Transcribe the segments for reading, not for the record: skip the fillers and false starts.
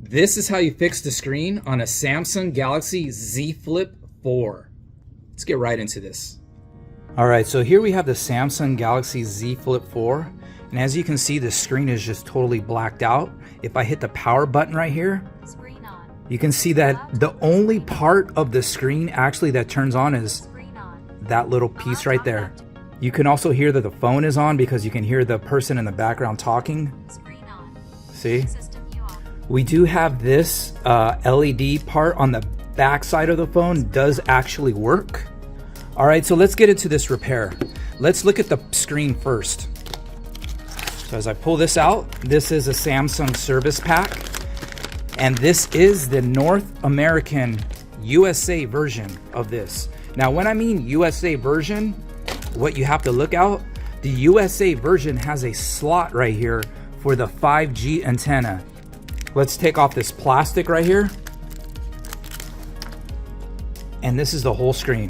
This is how you fix the screen on a Samsung Galaxy Z Flip 4. Let's get right into this. All right, so here we have the Samsung Galaxy Z Flip 4. And as you can see, the screen is just totally blacked out. If I hit the power button right here, you can see that the only part of the screen actually that turns on is that little piece right there. You can also hear that the phone is on because you can hear the person in the background talking. See? We do have this LED part on the back side of the phone does actually work. All right, so let's get into this repair. Let's look at the screen first. So as I pull this out, this is a Samsung service pack, and this is the North American USA version of this. Now, when I mean USA version, what you have to look out, the USA version has a slot right here for the 5G antenna. Let's take off this plastic right here. And this is the whole screen.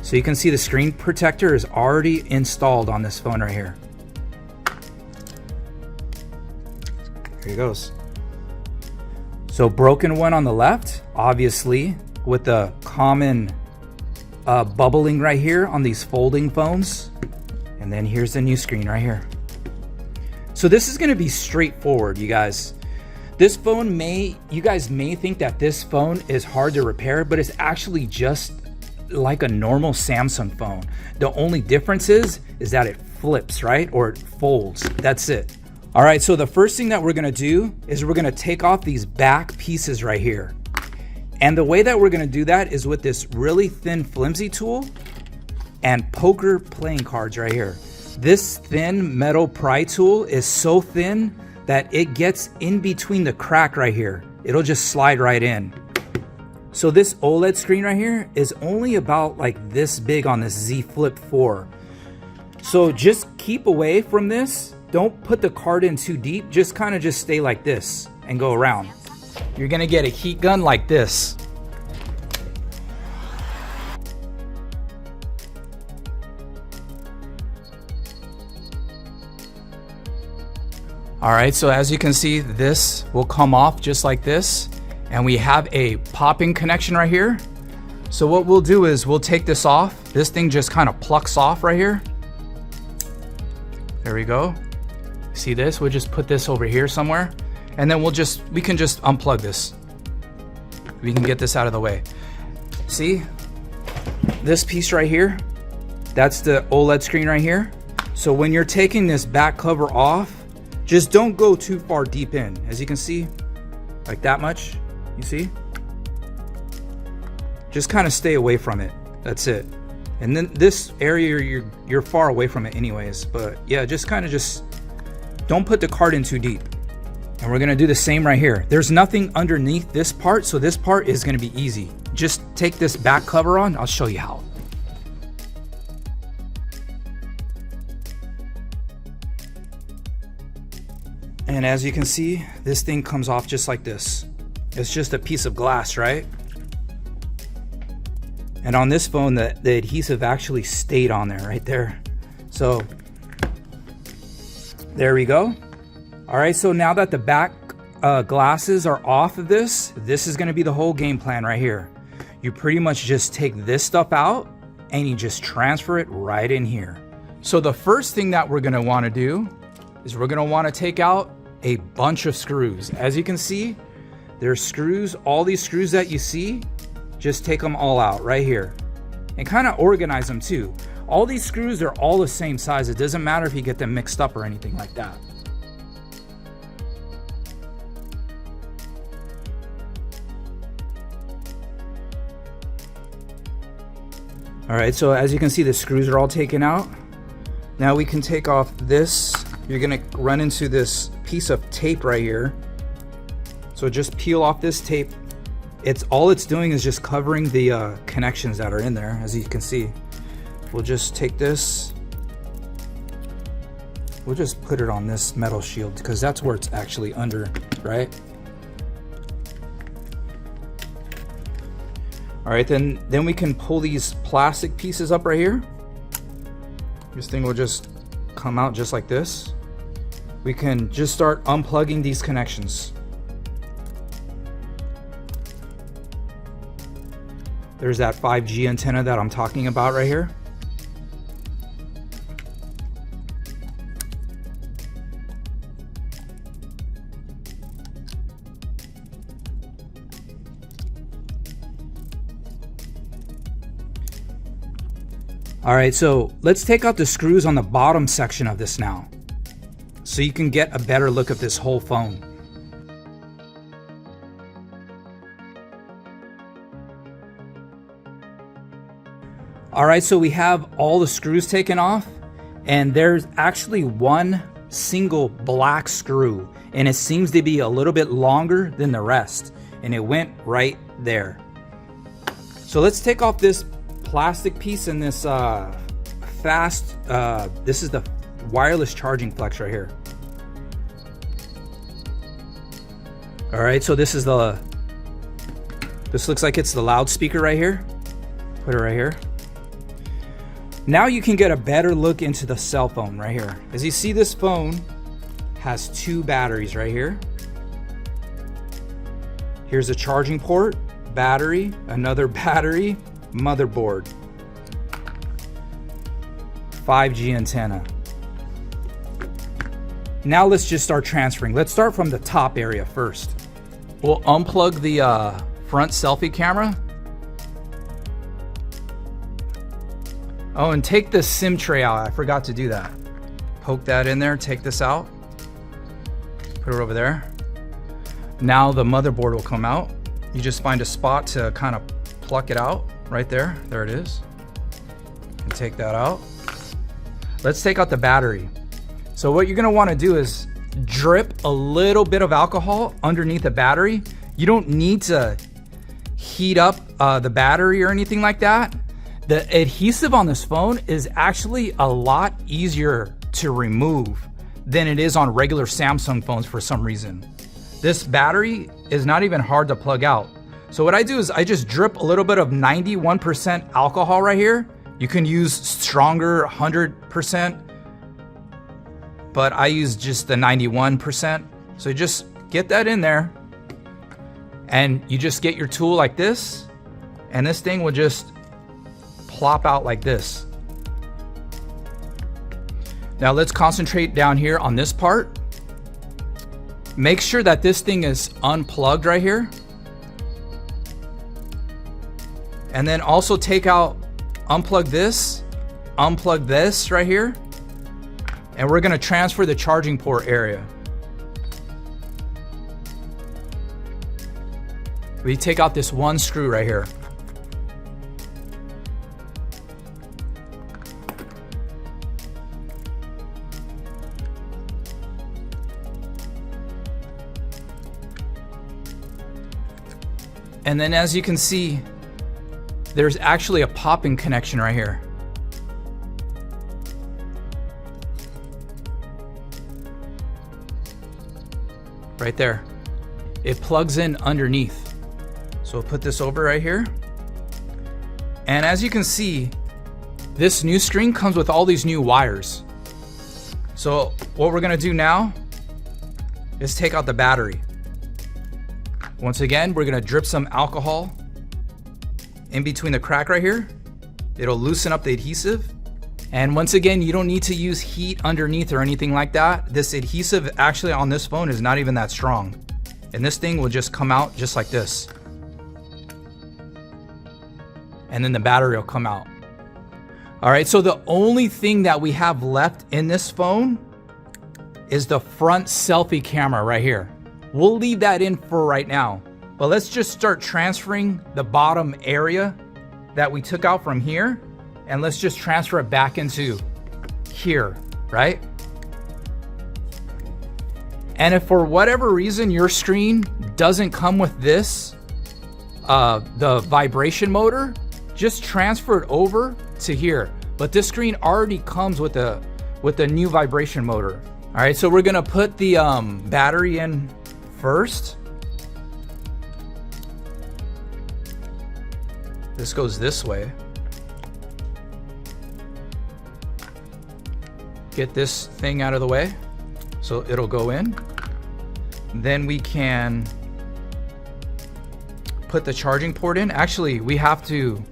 So you can see the screen protector is already installed on this phone right here. Here he goes. So broken one on the left, obviously, with the common bubbling right here on these folding phones. And then here's the new screen right here. So this is gonna be straightforward, you guys. This phone you guys may think that this phone is hard to repair, but it's actually just like a normal Samsung phone. The only difference is that it flips, right? Or it folds, that's it. All right, so the first thing that we're gonna do is we're gonna take off these back pieces right here. And the way that we're gonna do that is with this really thin flimsy tool and poker playing cards right here. This thin metal pry tool is so thin that it gets in between the crack right here. It'll just slide right in. So this OLED screen right here is only about like this big on this Z Flip 4. So just keep away from this. Don't put the card in too deep. Just kind of just stay like this and go around. You're gonna get a heat gun like this. All right, so as you can see, this will come off just like this. And we have a popping connection right here. So what we'll do is we'll take this off. This thing just kind of plucks off right here. There we go. See this? We'll just put this over here somewhere. And then we can just unplug this. We can get this out of the way. See? This piece right here, that's the OLED screen right here. So when you're taking this back cover off, just don't go too far deep in. As you can see, like that much, you see? Just kind of stay away from it. That's it. And then this area, you're far away from it anyways. But yeah, just don't put the card in too deep. And we're gonna do the same right here. There's nothing underneath this part, so this part is gonna be easy. Just take this back cover on, I'll show you how. And as you can see, this thing comes off just like this. It's just a piece of glass, right? And on this phone, the adhesive actually stayed on there, right there. So, there we go. All right, so now that the back glasses are off of this is gonna be the whole game plan right here. You pretty much just take this stuff out and you just transfer it right in here. So the first thing that we're gonna wanna do is we're gonna wanna take out a bunch of screws. As you can see, there's screws, all these screws that you see, just take them all out right here. And kind of organize them too. All these screws are all the same size. It doesn't matter if you get them mixed up or anything like that. All right, so as you can see, the screws are all taken out. Now we can take off this. You're gonna run into this piece of tape right here. So just peel off this tape. All it's doing is just covering the connections that are in there, as you can see. We'll just take this. We'll just put it on this metal shield because that's where it's actually under, right? All right, then we can pull these plastic pieces up right here. This thing will just come out just like this. We can just start unplugging these connections. There's that 5G antenna that I'm talking about right here. All right, so let's take out the screws on the bottom section of this now, so you can get a better look at this whole phone. All right, so we have all the screws taken off, and there's actually one single black screw, and it seems to be a little bit longer than the rest, and it went right there. So let's take off this plastic piece and this this is the wireless charging flex right here. All right, so this looks like it's the loudspeaker right here. Put it right here. Now you can get a better look into the cell phone right here. As you see, this phone has 2 batteries right here. Here's a charging port, battery, another battery, motherboard, 5G antenna. Now let's just start transferring. Let's start from the top area first. We'll unplug the front selfie camera. Oh, and take the SIM tray out. I forgot to do that. Poke that in there, take this out, put it over there. Now the motherboard will come out. You just find a spot to kind of pluck it out. Right there, there it is. And take that out. Let's take out the battery. So what you're gonna wanna do is drip a little bit of alcohol underneath the battery. You don't need to heat up the battery or anything like that. The adhesive on this phone is actually a lot easier to remove than it is on regular Samsung phones for some reason. This battery is not even hard to plug out. So what I do is I just drip a little bit of 91% alcohol right here. You can use stronger 100%, but I use just the 91%. So you just get that in there, and you just get your tool like this, and this thing will just plop out like this. Now let's concentrate down here on this part. Make sure that this thing is unplugged right here. And then also unplug this right here. And we're gonna transfer the charging port area. We take out this one screw right here. And then as you can see, there's actually a popping connection right here. Right there. It plugs in underneath. So we'll put this over right here. And as you can see, this new screen comes with all these new wires. So what we're gonna do now is take out the battery. Once again, we're gonna drip some alcohol in between the crack right here. It'll loosen up the adhesive. And once again, you don't need to use heat underneath or anything like that. This adhesive actually on this phone is not even that strong. And this thing will just come out just like this. And then the battery will come out. All right, so the only thing that we have left in this phone is the front selfie camera right here. We'll leave that in for right now. But let's just start transferring the bottom area that we took out from here, and let's just transfer it back into here, right? And if for whatever reason your screen doesn't come with this, the vibration motor, just transfer it over to here. But this screen already comes with the new vibration motor. All right, so we're gonna put the battery in first. This goes this way. Get this thing out of the way so it'll go in. Then we can put the charging port in. Actually, we have to.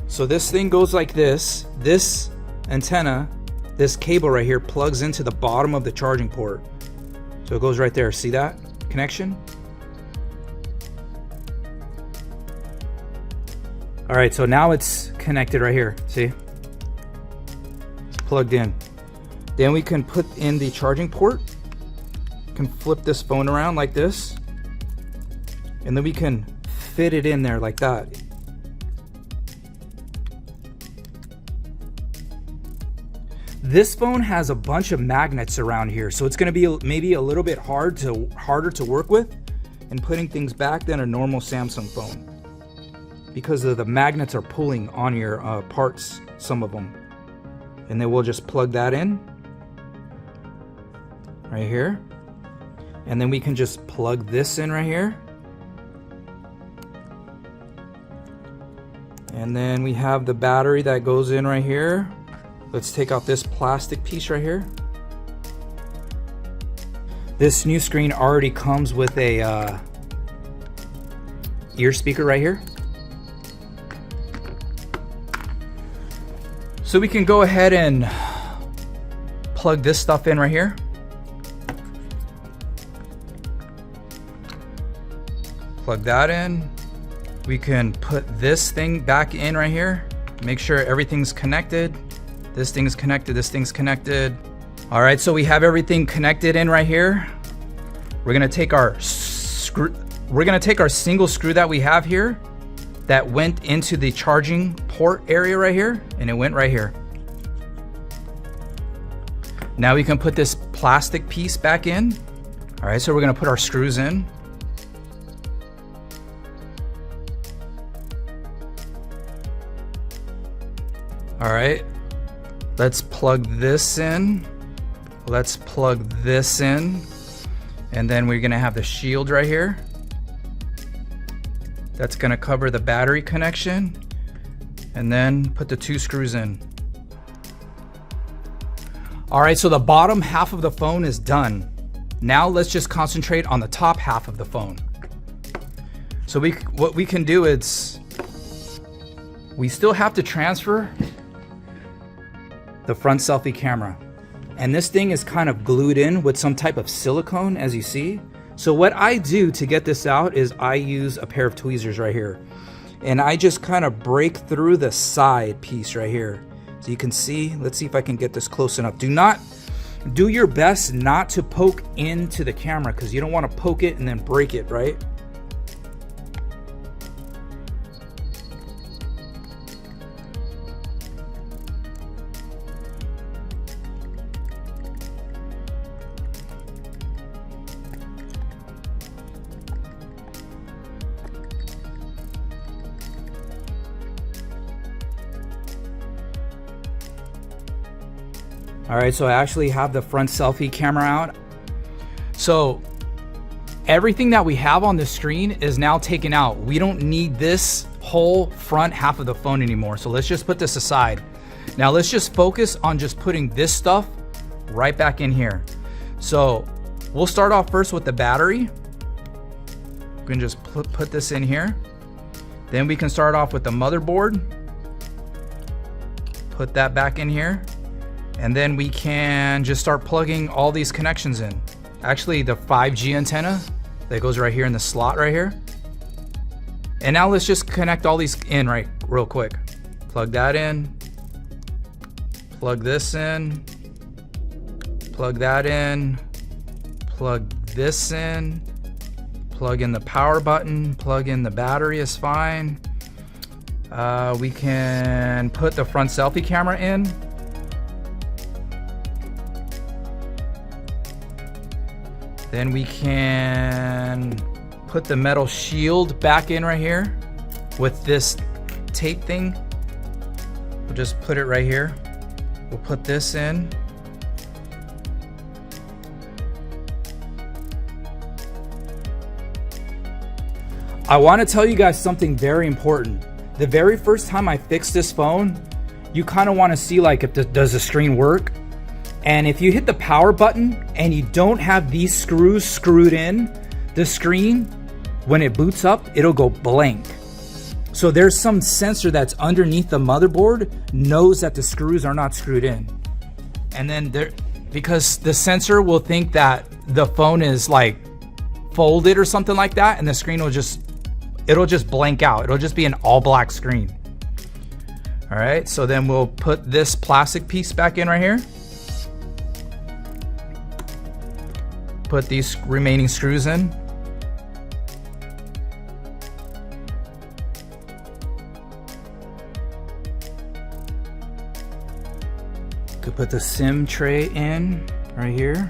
So this thing goes like this. This antenna, this cable right here plugs into the bottom of the charging port. So it goes right there. See that connection? All right, so now it's connected right here. See? It's plugged in. Then we can put in the charging port. Can flip this phone around like this. And then we can fit it in there like that. This phone has a bunch of magnets around here, so it's going to be maybe a little bit harder to work with in putting things back than a normal Samsung phone, because of the magnets are pulling on your parts, some of them. And then we'll just plug that in right here, and then we can just plug this in right here, and then we have the battery that goes in right here. Let's take out this plastic piece right here. This new screen already comes with a ear speaker right here. So we can go ahead and plug this stuff in right here. Plug that in. We can put this thing back in right here. Make sure everything's connected. This thing's connected, this thing's connected. All right, so we have everything connected in right here. We're gonna take our single screw that we have here that went into the charging port area right here, and it went right here. Now we can put this plastic piece back in. All right, so we're gonna put our screws in. All right. Let's plug this in. Let's plug this in. And then we're gonna have the shield right here. That's gonna cover the battery connection. And then put the 2 screws in. All right, so the bottom half of the phone is done. Now let's just concentrate on the top half of the phone. So what we can do is, we still have to transfer the front selfie camera, and this thing is kind of glued in with some type of silicone, as you see. So what I do to get this out is I use a pair of tweezers right here, and I just kind of break through the side piece right here. So you can see, let's see if I can get this close enough. Do your best not to poke into the camera, because you don't want to poke it and then break it, right? All right, so I actually have the front selfie camera out. So everything that we have on the screen is now taken out. We don't need this whole front half of the phone anymore. So let's just put this aside. Now let's just focus on just putting this stuff right back in here. So we'll start off first with the battery. We can just put this in here. Then we can start off with the motherboard. Put that back in here. And then we can just start plugging all these connections in. Actually, the 5G antenna that goes right here in the slot right here. And now let's just connect all these in real quick. Plug that in. Plug this in. Plug that in. Plug this in. Plug in the power button. Plug in the battery is fine. We can put the front selfie camera in. Then we can put the metal shield back in right here with this tape thing. We'll just put it right here. We'll put this in. I want to tell you guys something very important. The very first time I fixed this phone, you kind of want to see like if does the screen work. And if you hit the power button and you don't have these screws screwed in, the screen when it boots up, it'll go blank. So there's some sensor that's underneath the motherboard knows that the screws are not screwed in. And then because the sensor will think that the phone is like folded or something like that, and the screen will it'll just blank out. It'll just be an all black screen. All right, so then we'll put this plastic piece back in right here. Put these remaining screws in. Could put the SIM tray in right here.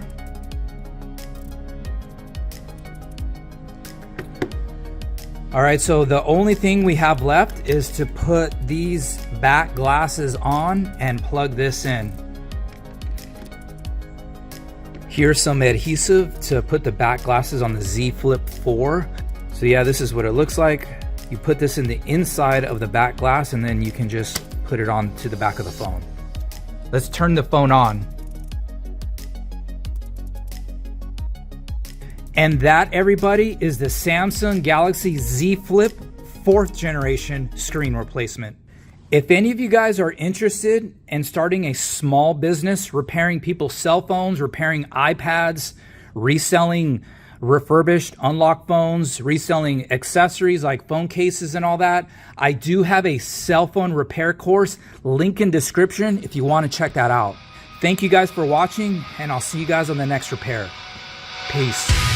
All right, so the only thing we have left is to put these back glasses on and plug this in. Here's some adhesive to put the back glasses on the Z Flip 4. So yeah, this is what it looks like. You put this in the inside of the back glass and then you can just put it on to the back of the phone. Let's turn the phone on. And that, everybody, is the Samsung Galaxy Z Flip 4th generation screen replacement. If any of you guys are interested in starting a small business, repairing people's cell phones, repairing iPads, reselling refurbished unlocked phones, reselling accessories like phone cases and all that, I do have a cell phone repair course, link in description if you want to check that out. Thank you guys for watching, and I'll see you guys on the next repair. Peace.